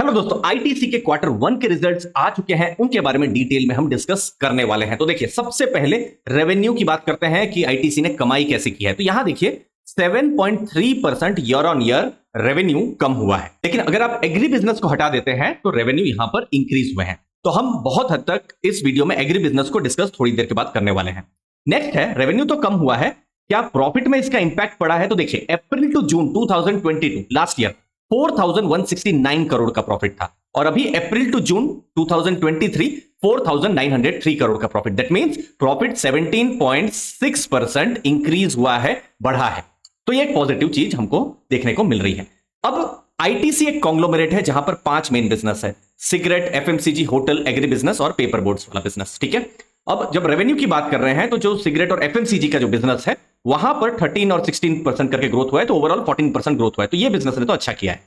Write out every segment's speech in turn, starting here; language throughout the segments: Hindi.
चलो दोस्तों, आईटीसी के क्वार्टर वन के रिजल्ट्स आ चुके हैं, उनके बारे में डिटेल में हम डिस्कस करने वाले हैं। तो देखिए, सबसे पहले रेवेन्यू की बात करते हैं कि आईटीसी ने कमाई कैसे की है। तो यहां देखिए 7.3% ईयर ऑन ईयर रेवेन्यू कम हुआ है। लेकिन अगर आप एग्री बिजनेस को हटा देते हैं तो रेवेन्यू यहां पर इंक्रीज हुए हैं। तो हम बहुत हद तक इस वीडियो में एग्री बिजनेस को डिस्कस थोड़ी देर के बाद करने वाले हैं। नेक्स्ट है, रेवेन्यू तो कम हुआ है, क्या प्रॉफिट में इसका इंपैक्ट पड़ा है? तो देखिए, April to June 2022 last year 4169 crore का प्रॉफिट था, और अभी अप्रैल टू जून 2023 4903 करोड़ का profit. That means profit 17.6% increase हुआ है, बढ़ा है। तो ये एक पॉजिटिव चीज हमको देखने को मिल रही है। अब आईटीसी एक कॉन्ग्लोमरेट है जहां पर 5 मेन बिजनेस है: cigarette, FMCG, hotel, agri business और पेपर बोर्ड्स वाला बिजनेस। ठीक है, अब जब रेवेन्यू की बात कर रहे हैं तो जो सिगरेट और एफएमसीजी का जो बिजनेस है वहां पर 13 और 16% करके ग्रोथ हुआ है, तो ओवरऑल 14% ग्रोथ हुआ है। तो ये बिजनेस ने तो अच्छा किया है।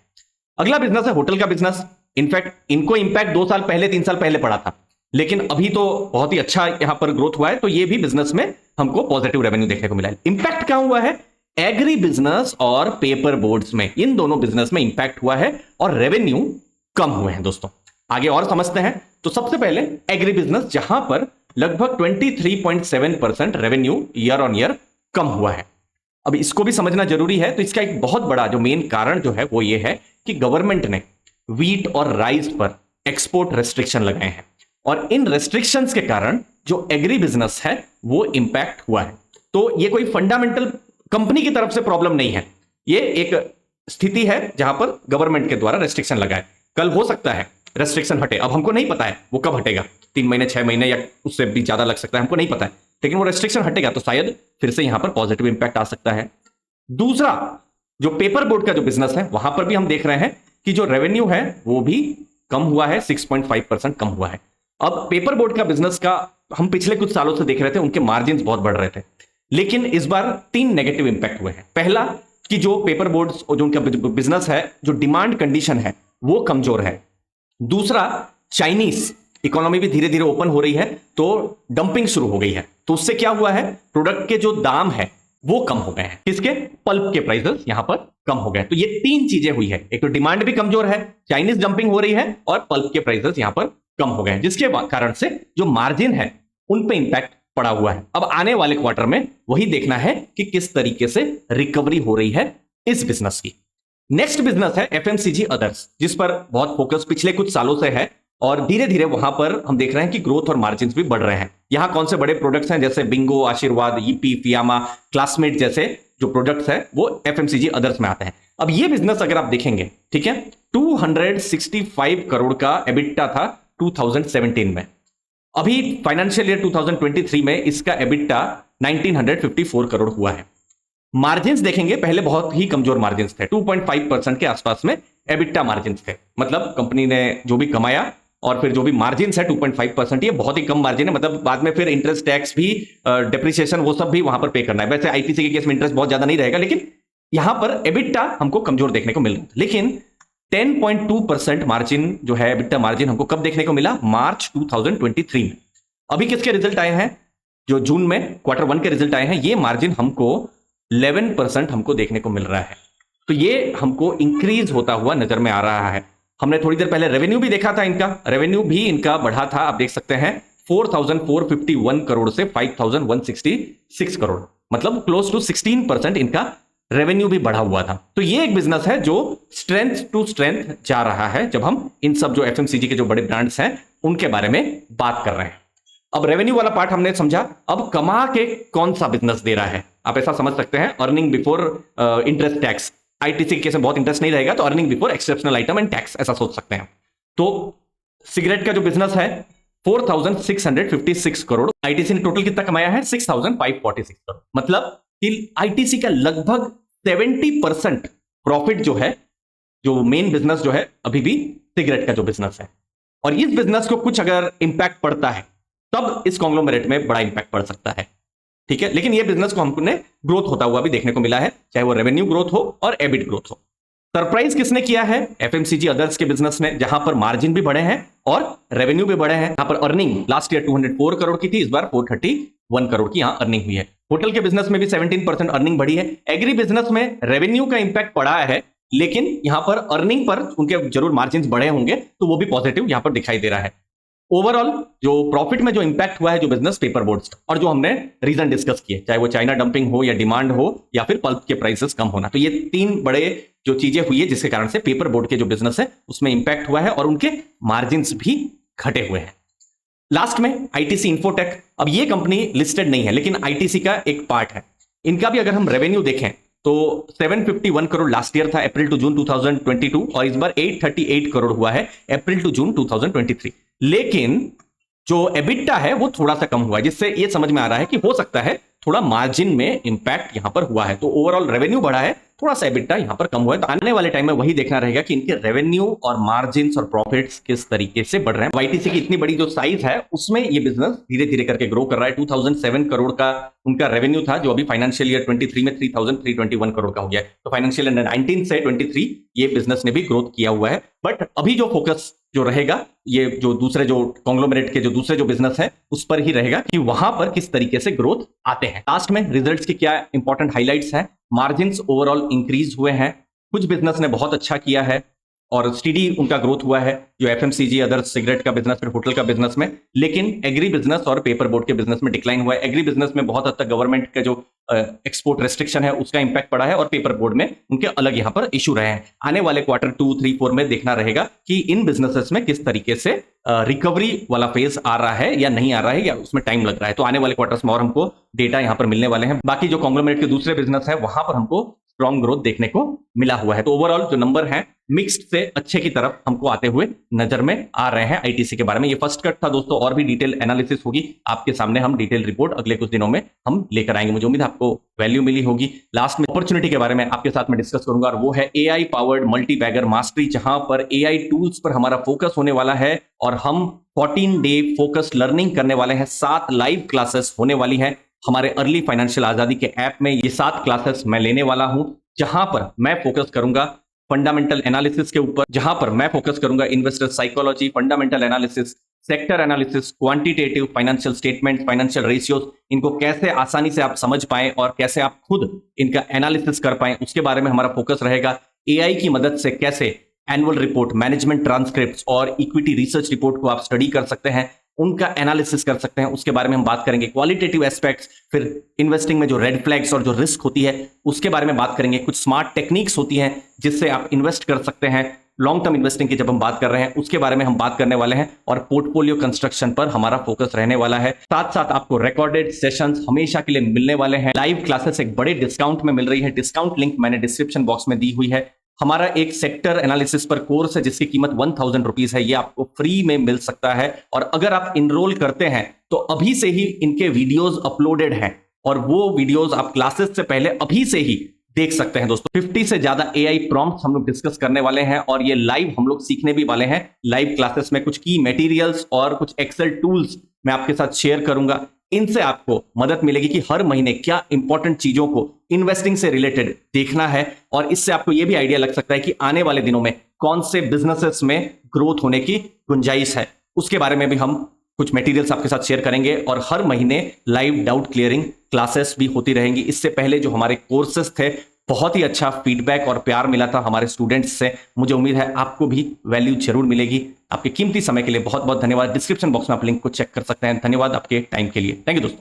अगला बिजनेस है होटल का बिजनेस। इनफैक्ट इनको इंपैक्ट 2 साल पहले 3 साल पहले पड़ा था, लेकिन अभी तो बहुत ही अच्छा यहां पर ग्रोथ हुआ है। तो ये भी बिजनेस में हमको पॉजिटिव रेवेन्यू देखने को मिला है। इंपैक्ट क्या हुआ है? एग्री बिजनेस और पेपर बोर्ड्स में, इन दोनों बिजनेस में इंपैक्ट हुआ है और रेवेन्यू कम हुए हैं। दोस्तों आगे और समझते हैं। तो सबसे पहले एग्री बिजनेस, जहां पर लगभग 23.7% रेवेन्यू ईयर ऑन ईयर कम हुआ है। अब इसको भी समझना जरूरी है। तो इसका एक बहुत बड़ा जो मेन कारण जो है वो ये है कि गवर्नमेंट ने व्हीट और राइस पर एक्सपोर्ट रेस्ट्रिक्शन लगाए हैं, और इन रेस्ट्रिक्शंस के कारण जो एग्री बिजनेस है वो इंपैक्ट हुआ है। तो ये कोई फंडामेंटल कंपनी की तरफ से प्रॉब्लम नहीं है, ये एक स्थिति है जहां पर गवर्नमेंट के द्वारा रेस्ट्रिक्शन लगाए। कल हो सकता है रेस्ट्रिक्शन हटे, अब हमको नहीं पता है वो कब हटेगा, 3 महीने 6 महीने या उससे भी ज्यादा लग सकता है, हमको नहीं पता है। लेकिन वो रेस्ट्रिक्शन हटेगा तो शायद फिर से यहां पर पॉजिटिव इंपैक्ट आ सकता है। दूसरा, जो पेपर बोर्ड का जो बिजनेस है वहां पर भी हम देख रहे हैं कि जो रेवेन्यू है वो भी कम हुआ है, 6.5% कम हुआ है। अब पेपर बोर्ड का बिजनेस का हम पिछले कुछ सालों से देख रहे थे, उनके मार्जिन बहुत बढ़ रहे थे, लेकिन इस बार 3 नेगेटिव इंपैक्ट हुए हैं। पहला कि जो पेपर बोर्ड्स और जो उनका बिजनेस है, जो डिमांड कंडीशन है वो कमजोर है। दूसरा, चाइनीज इकोनॉमी भी धीरे धीरे ओपन हो रही है, तो डंपिंग शुरू हो गई है। तो उससे क्या हुआ है, प्रोडक्ट के जो दाम है वो कम हो गए हैं। किसके? पल्प के प्राइसेस यहां पर कम हो गए। तो ये 3 चीजें हुई है, एक तो डिमांड भी कमजोर है, चाइनीज डंपिंग हो रही है, और पल्प के प्राइसेस यहां पर कम हो गए, जिसके कारण से जो मार्जिन है उन पे इंपैक्ट पड़ा हुआ है। अब आने वाले क्वार्टर में वही देखना है कि किस तरीके से रिकवरी हो रही है इस बिजनेस की। नेक्स्ट बिजनेस है एफएमसीजी अदर्स, जिस पर बहुत फोकस पिछले कुछ सालों से है, और धीरे धीरे वहां पर हम देख रहे हैं कि ग्रोथ और मार्जिन्स भी बढ़ रहे हैं। यहां कौन से बड़े प्रोडक्ट्स हैं, जैसे बिंगो, आशीर्वाद, ईपी, फियामा, क्लासमेट जैसे जो प्रोडक्ट्स हैं वो एफएमसीजी अदर्स में आते हैं। अब ये बिजनेस अगर आप देखेंगे, ठीक है, 265 करोड़ का एबिटा था 2017 में। अभी फाइनेंशियल ईयर 2023 में इसका एबिटा 1954 करोड़ हुआ है। मार्जिन्स देखेंगे, पहले बहुत ही कमजोर मार्जिन्स थे, 2.5% के आसपास में एबिटा मार्जिन्स थे। मतलब कंपनी ने जो भी कमाया और फिर जो भी मार्जिन्स है 2.5%, ये बहुत ही कम मार्जिन है। मतलब बाद में फिर इंटरेस्ट, टैक्स भी, डेप्रिसिएशन, वो सब भी वहां पर पे करना है। वैसे आईटीसी के केस में इंटरेस्ट बहुत ज्यादा नहीं रहेगा, लेकिन यहां पर एबिटा हमको कमजोर देखने को मिल रहा है। लेकिन 10.2% मार्जिन जो है, एबिटा मार्जिन, हमको कब देखने को मिला? मार्च 2023 में। अभी किसके रिजल्ट आए हैं? जो जून में क्वार्टर वन के रिजल्ट आए हैं, ये मार्जिन हमको 11% हमको देखने को मिल रहा है। तो ये हमको इंक्रीज होता हुआ नजर में आ रहा है। हमने थोड़ी देर पहले रेवेन्यू भी देखा था, इनका रेवेन्यू भी इनका बढ़ा था। आप देख सकते हैं 4451 करोड़ से 5166 करोड़, मतलब क्लोज टू 16% इनका रेवेन्यू भी बढ़ा हुआ था। तो ये एक बिजनेस है जो स्ट्रेंथ टू स्ट्रेंथ जा रहा है, जब हम इन सब जो एफएमसीजी के जो बड़े ब्रांड्स हैं उनके बारे में बात कर रहे हैं। अब रेवेन्यू वाला पार्ट हमने समझा, अब कमा के कौन सा बिजनेस दे रहा है, आप ऐसा समझ सकते हैं, earning before interest tax. ITC के केस में बहुत इंटरेस्ट नहीं रहेगा, तो earning before exceptional item and tax, ऐसा सोच सकते हैं। तो सिगरेट का जो बिजनेस है 4656 करोड़, आईटीसी ने टोटल कितना कमाया है? 6546 करोड़। मतलब कि आईटीसी का लगभग 70% प्रॉफिट जो है, जो मेन बिजनेस जो है अभी भी सिगरेट का जो बिजनेस है, और इस बिजनेस को कुछ अगर इंपैक्ट पड़ता है तब इस कॉन्ग्लोमरेट में बड़ा इंपैक्ट पड़ सकता है। ठीक है, लेकिन ये बिजनेस को हमने ग्रोथ होता हुआ भी देखने को मिला है, चाहे वो रेवेन्यू ग्रोथ हो और एबिट ग्रोथ हो। सरप्राइज किसने किया है? एफएमसीजी अदर्स के बिजनेस ने, जहां पर मार्जिन भी बढ़े हैं और रेवेन्यू भी बढ़े हैं। यहां पर अर्निंग लास्ट ईयर 204 करोड़ की थी, इस बार 431 करोड़ की यहां अर्निंग हुई है। होटल के बिजनेस में भी 17% अर्निंग बढ़ी है। एग्री बिजनेस में रेवेन्यू का इंपैक्ट पड़ा है लेकिन यहां पर अर्निंग पर उनके जरूर मार्जिन बढ़े होंगे, तो वो भी पॉजिटिव यहां पर दिखाई दे रहा है। ओवरऑल जो प्रॉफिट में जो इंपैक्ट हुआ है जो बिजनेस पेपर बोर्ड्स का, और जो हमने रीजन डिस्कस किए, चाहे वो चाइना डंपिंग हो या डिमांड हो या फिर पल्प के प्राइसेस कम होना, तो ये तीन बड़े जो चीजें हुई है जिसके कारण से पेपर बोर्ड के जो बिजनेस है उसमें इंपैक्ट हुआ है और उनके मार्जिन भी घटे हुए हैं। लास्ट में आईटीसी इन्फोटेक, अब ये कंपनी लिस्टेड नहीं है लेकिन आईटीसी का एक पार्ट है। इनका भी अगर हम रेवेन्यू देखें तो 751 करोड़ लास्ट ईयर था अप्रैल टू जून 2022, और इस बार 838 करोड़ हुआ है अप्रैल टू जून 2023। लेकिन जो एबिटा है वो थोड़ा सा कम हुआ है, जिससे ये समझ में आ रहा है कि हो सकता है थोड़ा मार्जिन में इंपैक्ट यहां पर हुआ है। तो ओवरऑल रेवेन्यू बढ़ा है, थोड़ा सा एबिटा यहां पर कम हुआ है। तो आने वाले टाइम में वही देखना रहेगा कि इनके रेवेन्यू और मार्जिन और प्रॉफिट्स किस तरीके से बढ़ रहे हैं। वाईटीसी की इतनी बड़ी जो साइज है उसमें ये बिजनेस धीरे धीरे करके ग्रो कर रहा है। 2007 करोड़ का उनका रेवेन्यू था, जो अभी फाइनेंशियल ईयर 23 में 3321 करोड़ का हो गया है। तो फाइनेंशियल ईयर 19 से 23 ये बिजनेस ने भी ग्रोथ किया हुआ है। बट अभी जो फोकस जो रहेगा ये जो दूसरे जो कॉन्ग्लोमरेट के जो दूसरे जो बिजनेस है उस पर ही रहेगा कि वहां पर किस तरीके से ग्रोथ आते हैं। लास्ट में रिजल्ट्स की क्या इंपॉर्टेंट हाइलाइट्स हैं। मार्जिन्स ओवरऑल इंक्रीज हुए हैं, कुछ बिजनेस ने बहुत अच्छा किया है और स्टीडी उनका ग्रोथ हुआ है, जो एफएमसीजी, अदर सिगरेट का बिजनेस, फिर होटल का बिजनेस में। लेकिन एग्री बिजनेस और पेपर बोर्ड के बिजनेस में डिक्लाइन हुआ है। एग्री बिजनेस में बहुत हद तक गवर्नमेंट का जो एक्सपोर्ट रेस्ट्रिक्शन है उसका इंपैक्ट पड़ा है, और पेपर बोर्ड में उनके अलग यहां पर इशू रहे हैं। आने वाले क्वार्टर 2, 3, 4 में देखना रहेगा कि इन बिजनेसेस में किस तरीके से रिकवरी वाला फेज आ रहा है या नहीं आ रहा है, या उसमें टाइम लग रहा है। तो आने वाले क्वार्टर्स में और हमको डेटा यहां पर मिलने वाले हैं। बाकी जो कॉन्ग्लोमरेट के दूसरे बिजनेस है वहां पर हमको स्ट्रॉन्ग ग्रोथ देखने को मिला हुआ है। तो ओवरऑल जो नंबर है मिक्स्ड से अच्छे की तरफ हमको आते हुए नजर में आ रहे हैं आईटीसी के बारे में। ये फर्स्ट कट था दोस्तों, और भी डिटेल एनालिसिस होगी आपके सामने। हम डिटेल रिपोर्ट अगले कुछ दिनों में हम लेकर आएंगे। मुझे उम्मीद है आपको वैल्यू मिली होगी। लास्ट में अपॉर्चुनिटी के बारे में आपके साथ में डिस्कस करूंगा, और वो है AI powered multi bagger mastery, जहां पर एआई टूल्स पर हमारा फोकस होने वाला है और हम 14 डे फोकस लर्निंग करने वाले हैं। 7 लाइव क्लासेस होने वाली है हमारे अर्ली फाइनेंशियल आजादी के ऐप में। ये 7 क्लासेस मैं लेने वाला हूं, जहां पर मैं फोकस करूंगा फंडामेंटल एनालिसिस के ऊपर, जहां पर मैं फोकस करूंगा investor psychology, fundamental analysis, sector analysis, quantitative financial statement, financial ratios, इनको कैसे आसानी से आप समझ पाएं और कैसे आप खुद इनका एनालिसिस कर पाएं, उसके बारे में हमारा फोकस रहेगा। एआई की मदद से कैसे एनुअल रिपोर्ट, मैनेजमेंट ट्रांसक्रिप्ट्स और इक्विटी रिसर्च रिपोर्ट को आप स्टडी कर सकते हैं, उनका एनालिसिस कर सकते हैं, उसके बारे में हम बात करेंगे। क्वालिटेटिव एस्पेक्ट्स, फिर इन्वेस्टिंग में जो रेड फ्लैग्स और जो रिस्क होती है उसके बारे में बात करेंगे। कुछ स्मार्ट टेक्निक्स होती हैं जिससे आप इन्वेस्ट कर सकते हैं। लॉन्ग टर्म इन्वेस्टिंग की जब हम बात कर रहे हैं उसके बारे में हम बात करने वाले हैं, और पोर्टफोलियो कंस्ट्रक्शन पर हमारा फोकस रहने वाला है। साथ साथ आपको रिकॉर्डेड सेशंस हमेशा के लिए मिलने वाले हैं। लाइव क्लासेस एक बड़े डिस्काउंट में मिल रही है, डिस्काउंट लिंक मैंने डिस्क्रिप्शन बॉक्स में दी हुई है। हमारा एक सेक्टर एनालिसिस पर कोर्स है जिसकी कीमत 1000 रुपीज है, ये आपको फ्री में मिल सकता है। और अगर आप इनरोल करते हैं तो अभी से ही इनके वीडियोस अपलोडेड हैं, और वो वीडियोस आप क्लासेस से पहले अभी से ही देख सकते हैं दोस्तों। 50 से ज्यादा एआई प्रॉम्प्ट्स हम लोग डिस्कस करने वाले हैं, और ये लाइव हम लोग सीखने भी वाले हैं। लाइव क्लासेस में कुछ की मटेरियल्स और कुछ एक्सेल टूल्स मैं आपके साथ शेयर करूंगा। इनसे आपको मदद मिलेगी कि हर महीने क्या इंपॉर्टेंट चीजों को इन्वेस्टिंग से रिलेटेड देखना है, और इससे आपको यह भी आइडिया लग सकता है कि आने वाले दिनों में कौन से बिजनेसेस में ग्रोथ होने की गुंजाइश है। उसके बारे में भी हम कुछ मटेरियल्स आपके साथ शेयर करेंगे, और हर महीने लाइव डाउट क्लियरिंग क्लासेस भी होती रहेंगी। इससे पहले जो हमारे कोर्सेस थे बहुत ही अच्छा फीडबैक और प्यार मिला था हमारे स्टूडेंट्स से। मुझे उम्मीद है आपको भी वैल्यू जरूर मिलेगी। आपके कीमती समय के लिए बहुत बहुत धन्यवाद। डिस्क्रिप्शन बॉक्स में आप लिंक को चेक कर सकते हैं। धन्यवाद आपके टाइम के लिए। थैंक यू दोस्तों।